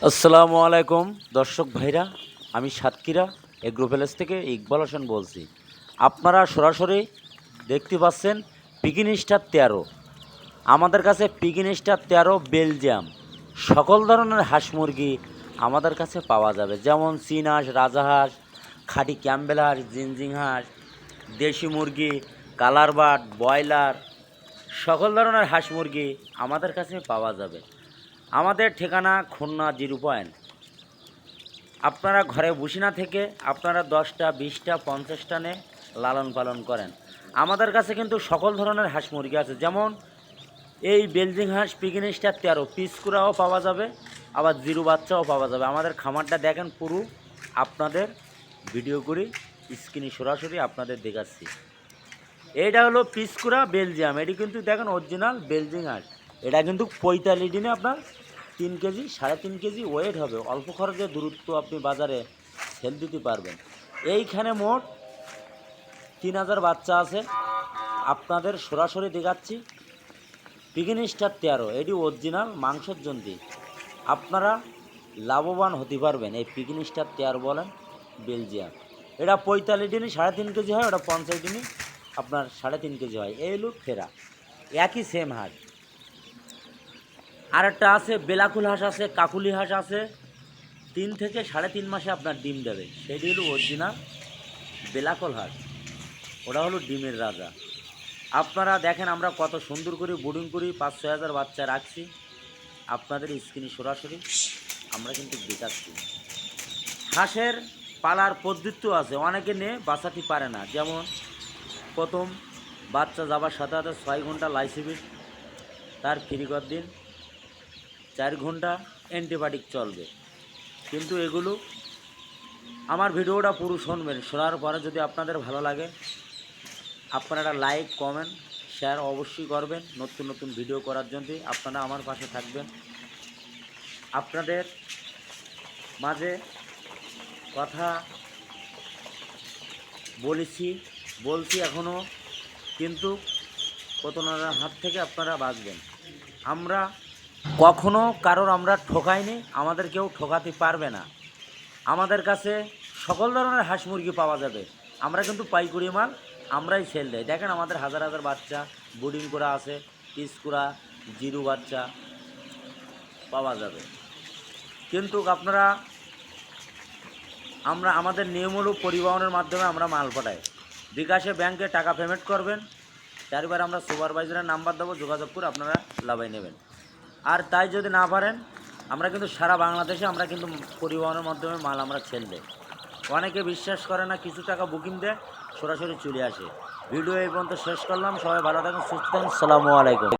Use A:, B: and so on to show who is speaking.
A: আসসালামু আলাইকুম দর্শক ভাইরা, আমি সাতক্ষীরা এগ্রো প্যালেস থেকে ইকবাল হোসেন বলছি। আপনারা সরাসরি দেখতে পাচ্ছেন পিকিন স্টার 13। আমাদের কাছে পিকিন স্টার 13 বেলজিয়াম সকল ধরনের হাঁস মুরগি আমাদের কাছে পাওয়া যাবে, যেমন চীন হাঁস, রাজাহাঁস, খাঁটি ক্যাম্বেল হাঁস, জিনজিং হাঁস, দেশি মুরগি, কালার বার্ড, ব্রয়লার, সকল ধরনের হাঁস মুরগি আমাদের কাছে পাওয়া যাবে। আমাদের ঠিকানা খুলনা 0 পয়েন্ট। আপনারা ঘরে বসে না থেকে আপনারা 10টা 20টা 50টা নে লালন পালন করেন। আমাদের কাছে কিন্তু সকল ধরনের হাঁস মুরগি আছে, যেমন এই বেলজিং হাঁস পিকিন স্টার 13 পিস করাও পাওয়া যাবে, আবার জিরো বাচ্চাও পাওয়া যাবে। আমাদের খামারটা দেখেন, পুরো আপনাদের ভিডিও করি স্ক্রিনে সরাসরি আপনাদের দেখাচ্ছি। এইটা হলো পিস করা বেলজিয়াম, এটি কিন্তু দেখেন অরিজিনাল বেলজিং হাঁস। এটা কিন্তু 45 দিনে আপনার 3 কেজি 3.5 কেজি ওয়েট হবে। অল্প খরচে দ্রুত আপনি বাজারে সেল দিতে পারবেন। এইখানে মোট 3000 বাচ্চা আছে, আপনাদের সরাসরি দেখাচ্ছি। পিকিন স্টার 13 এটি অরিজিনাল মাংসের জন্য আপনারা লাভবান হতে পারবেন। এই পিকিন স্টার 13 বলেন বেলজিয়াম, এটা 45 দিনে 3.5 কেজি হয়, ওটা 50 দিনে আপনার 3.5 কেজি হয়। এই হলো ফেরা, একই সেম হাঁস। আর একটা আছে বেলাকুল হাঁস আছে, কাকুলি হাঁস আছে, 3 থেকে 3.5 মাসে আপনার ডিম দেবে। সেটি হলো অরিজিনাল বেলাকুল হাঁস, ওটা হলো ডিমের রাজা। আপনারা দেখেন আমরা কত সুন্দর করে বোর্ডিং করি, 5-6 হাজার বাচ্চা রাখছি। আপনাদের স্ক্রিনে সরাসরি আমরা কিন্তু দেখাচ্ছি। হাঁসের পালার পদ্ধতিও আছে, অনেকে নিয়ে বাঁচাতে পারে না। যেমন প্রথম বাচ্চা যাবার সাথে সাথে 6 ঘন্টা লাইসিবিট, তার ফ্রিকর দিন 4 ঘন্টা অ্যান্টিবায়োটিক চলবে। কিন্তু এগুলো আমার ভিডিওটা পুরো শুনবেন, শোনার পরে যদি আপনাদের ভালো লাগে আপনারা লাইক কমেন্ট শেয়ার অবশ্যই করবেন। নতুন নতুন ভিডিও করার জন্য আপনারা আমার পাশে থাকবেন। আপনাদের মাঝে কথা বলছি এখনও, কিন্তু প্রতারণার হাত থেকে আপনারা বাঁচবেন। আমরা কখনো কারোর আমরা ঠকাইনি, আমাদের কেউ ঠকাতে পারবে না। আমাদের কাছে সকল ধরনের হাঁস মুরগি পাওয়া যাবে। আমরা কিন্তু পাইকারি মাল আমরাই সেল দেয়। দেখেন আমাদের হাজার হাজার বাচ্চা বোর্ডিং করা আছে, পিস করা জিরো বাচ্চা পাওয়া যাবে। কিন্তু আপনারা আমাদের নিয়ম হলো পরিবহনের মাধ্যমে আমরা মাল পাঠাই। বিকাশে ব্যাংকে টাকা পেমেন্ট করবেন, চারবার আমরা সুপারভাইজারের নাম্বার দেবো, যোগাযোগ করে আপনারা লাভাই নেবেন। আর তাই যদি না পারেন, আমরা কিন্তু সারা বাংলাদেশে আমরা কিন্তু পরিবহনের মাধ্যমে মাল আমরা সেল দেই। অনেকে বিশ্বাস করে না, কিছু টাকা বুকিং দেয়, সরাসরি চলে আসে। ভিডিও এই পর্যন্ত শেষ করলাম। সবাই ভালো থাকুন, সুস্থ থাকুন। আসসালামু আলাইকুম।